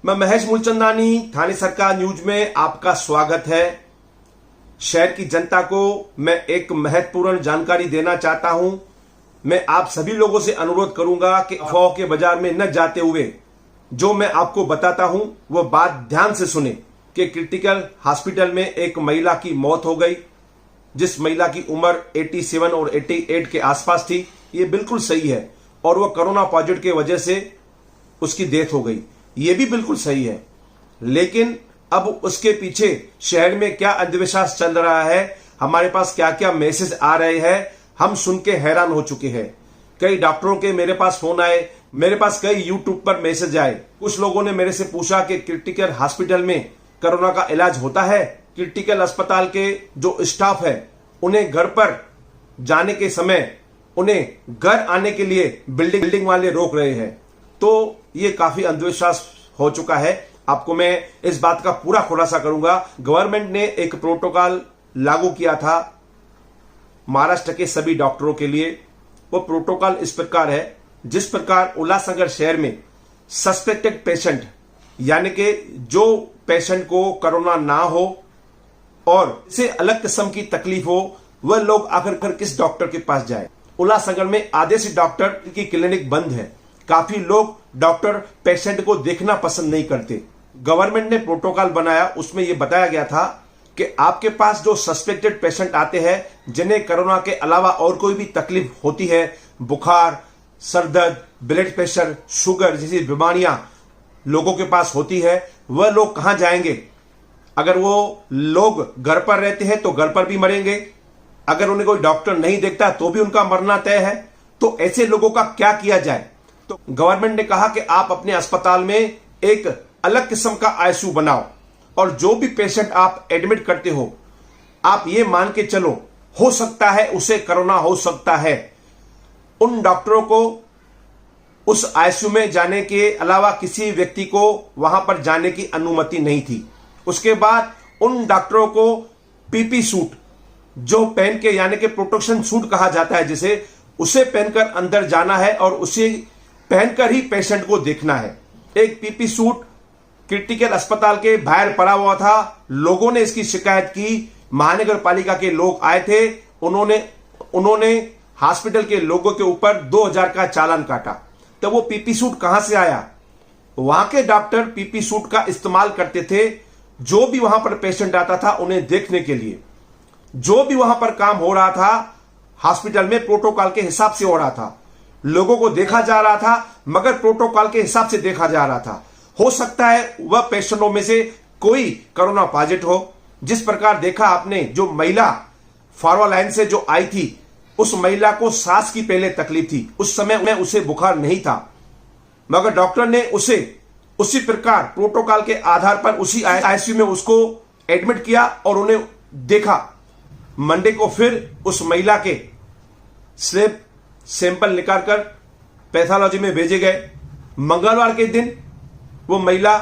मैं महेश मूलचंदानी, थाने सरकार न्यूज में आपका स्वागत है। शहर की जनता को मैं एक महत्वपूर्ण जानकारी देना चाहता हूं। मैं आप सभी लोगों से अनुरोध करूंगा कि अफवाह के बाजार में न जाते हुए जो मैं आपको बताता हूं वह बात ध्यान से सुने कि क्रिटिकल हॉस्पिटल में एक महिला की मौत हो गई, जिस महिला की उम्र 87 और 88 के आसपास थी। ये बिल्कुल सही है और वह कोरोना पॉजिटिव की वजह से उसकी डेथ हो गई, ये भी बिल्कुल सही है। लेकिन अब उसके पीछे शहर में क्या अंधविश्वास चल रहा है, हमारे पास क्या क्या मैसेज आ रहे हैं, हम सुन के हैरान हो चुके हैं। कई डॉक्टरों के मेरे पास फोन आए, मेरे पास कई यूट्यूब पर मैसेज आए। कुछ लोगों ने मेरे से पूछा कि क्रिटिकल हॉस्पिटल में कोरोना का इलाज होता है। क्रिटिकल अस्पताल के जो स्टाफ है उन्हें घर पर जाने के समय उन्हें घर आने के लिए बिल्डिंग वाले रोक रहे हैं। तो ये काफी अंधविश्वास हो चुका है। आपको मैं इस बात का पूरा खुलासा करूंगा। गवर्नमेंट ने एक प्रोटोकॉल लागू किया था महाराष्ट्र के सभी डॉक्टरों के लिए। वो प्रोटोकॉल इस प्रकार है, जिस प्रकार उल्लासनगर शहर में सस्पेक्टेड पेशेंट यानी कि जो पेशेंट को कोरोना ना हो और इसे अलग किस्म की तकलीफ हो, वह लोग आखिर किस डॉक्टर के पास जाए। उल्लासनगर में आधे से डॉक्टर की क्लिनिक बंद है। काफी लोग डॉक्टर पेशेंट को देखना पसंद नहीं करते। गवर्नमेंट ने प्रोटोकॉल बनाया, उसमें यह बताया गया था कि आपके पास जो सस्पेक्टेड पेशेंट आते हैं जिन्हें कोरोना के अलावा और कोई भी तकलीफ होती है, बुखार, सरदर्द, ब्लड प्रेशर, शुगर जैसी बीमारियां लोगों के पास होती है, वह लोग कहां जाएंगे? अगर वो लोग घर पर रहते हैं तो घर पर भी मरेंगे। अगर उन्हें कोई डॉक्टर नहीं देखता तो भी उनका मरना तय है। तो ऐसे लोगों का क्या किया जाए? तो गवर्नमेंट ने कहा कि आप अपने अस्पताल में एक अलग किस्म का आईसीयू बनाओ और जो भी पेशेंट आप एडमिट करते हो, आप ये मान के चलो हो सकता है उसे कोरोना हो सकता है। उन डॉक्टरों को उस आईसीयू में जाने के अलावा किसी व्यक्ति को वहां पर जाने की अनुमति नहीं थी। उसके बाद उन डॉक्टरों को पीपी सूट जो पहन के यानी कि प्रोटेक्शन सूट कहा जाता है जिसे, उसे पहनकर अंदर जाना है और उसे पहनकर ही पेशेंट को देखना है। एक पीपी सूट क्रिटिकल अस्पताल के बाहर पड़ा हुआ था। लोगों ने इसकी शिकायत की, महानगर पालिका के लोग आए थे, उन्होंने हॉस्पिटल के लोगों के ऊपर 2000 का चालान काटा। तो वो पीपी सूट कहां से आया? वहां के डॉक्टर पीपी सूट का इस्तेमाल करते थे जो भी वहां पर पेशेंट आता था उन्हें देखने के लिए। जो भी वहां पर काम हो रहा था हॉस्पिटल में प्रोटोकॉल के हिसाब से हो रहा था। लोगों को देखा जा रहा था, मगर प्रोटोकॉल के हिसाब से देखा जा रहा था। हो सकता है वह पेशेंटों में से कोई कोरोना पॉजिटिव हो। जिस प्रकार देखा आपने, जो महिला फॉरवर्ड लाइन से जो आई थी, उस महिला को सांस की पहले तकलीफ थी। उस समय में उसे बुखार नहीं था, मगर डॉक्टर ने उसे उसी प्रकार प्रोटोकॉल के आधार पर उसी आईसीयू में उसको एडमिट किया और उन्हें देखा। मंडे को फिर उस महिला के स्लिप सैंपल निकालकर पैथोलॉजी में भेजे गए। मंगलवार के दिन वो महिला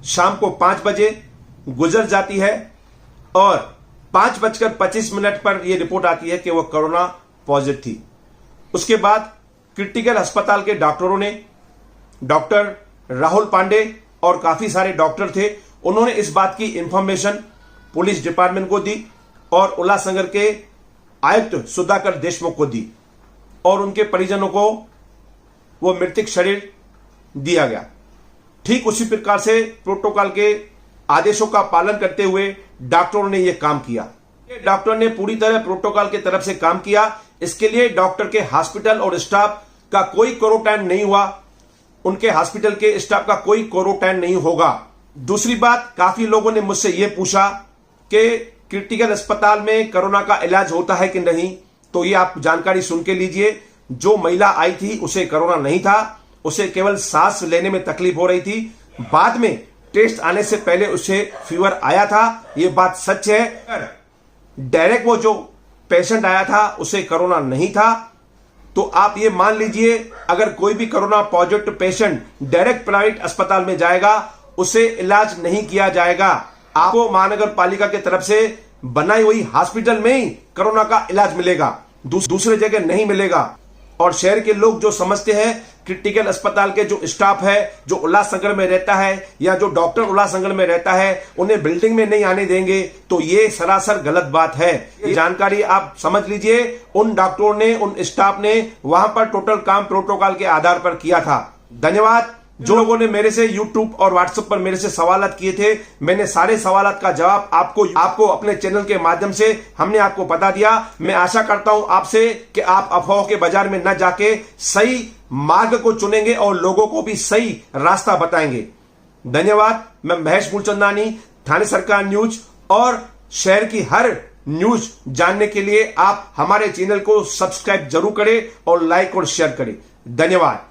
शाम को 5 बजे गुजर जाती है और 5:25 पर यह रिपोर्ट आती है कि वह कोरोना पॉजिटिव थी। उसके बाद क्रिटिकल अस्पताल के डॉक्टरों ने, डॉक्टर राहुल पांडे और काफी सारे डॉक्टर थे, उन्होंने इस बात की इंफॉर्मेशन पुलिस डिपार्टमेंट को दी और उल्लासनगर के आयुक्त सुधाकर देशमुख को दी और उनके परिजनों को वो मृतक शरीर दिया गया। ठीक उसी प्रकार से प्रोटोकॉल के आदेशों का पालन करते हुए डॉक्टरों ने यह काम किया। डॉक्टर ने पूरी तरह प्रोटोकॉल की तरफ से काम किया। इसके लिए डॉक्टर के हॉस्पिटल और स्टाफ का कोई क्वारंटाइन नहीं हुआ। उनके हॉस्पिटल के स्टाफ का कोई क्वारंटाइन नहीं होगा। दूसरी बात, काफी लोगों ने मुझसे यह पूछा कि क्रिटिकल अस्पताल में कोरोना का इलाज होता है कि नहीं। तो ये आप जानकारी सुन के लीजिए। जो महिला आई थी उसे कोरोना नहीं था, उसे केवल सांस लेने में तकलीफ हो रही थी। बाद में टेस्ट आने से पहले उसे फीवर आया था, ये बात सच है। डायरेक्ट वो जो पेशेंट आया था उसे कोरोना नहीं था। तो आप ये मान लीजिए, अगर कोई भी corona positive patient direct private अस्पताल में जाएगा, उसे इलाज नहीं किया जाएगा। आपको महानगर पालिका की तरफ से बनाई हुई हॉस्पिटल में ही कोरोना का इलाज मिलेगा, दूसरे जगह नहीं मिलेगा। और शहर के लोग जो समझते हैं क्रिटिकल अस्पताल के जो स्टाफ है, जो उल्लासनगर में रहता है या जो डॉक्टर उल्लासनगर में रहता है, उन्हें बिल्डिंग में नहीं आने देंगे, तो ये सरासर गलत बात है। ये जानकारी आप समझ लीजिए, उन डॉक्टरों ने, उन स्टाफ ने वहां पर टोटल काम प्रोटोकॉल के आधार पर किया था। धन्यवाद। जो लोगों ने मेरे से YouTube और WhatsApp पर मेरे से सवालात किए थे, मैंने सारे सवालात का जवाब आपको अपने चैनल के माध्यम से हमने आपको बता दिया। मैं आशा करता हूं आपसे कि आप अफवाहों के बाजार में न जाके सही मार्ग को चुनेंगे और लोगों को भी सही रास्ता बताएंगे। धन्यवाद। मैं महेश मूलचंदानी, थाने सरकार न्यूज और शहर की हर न्यूज जानने के लिए आप हमारे चैनल को सब्सक्राइब जरूर करें और लाइक और शेयर करें। धन्यवाद।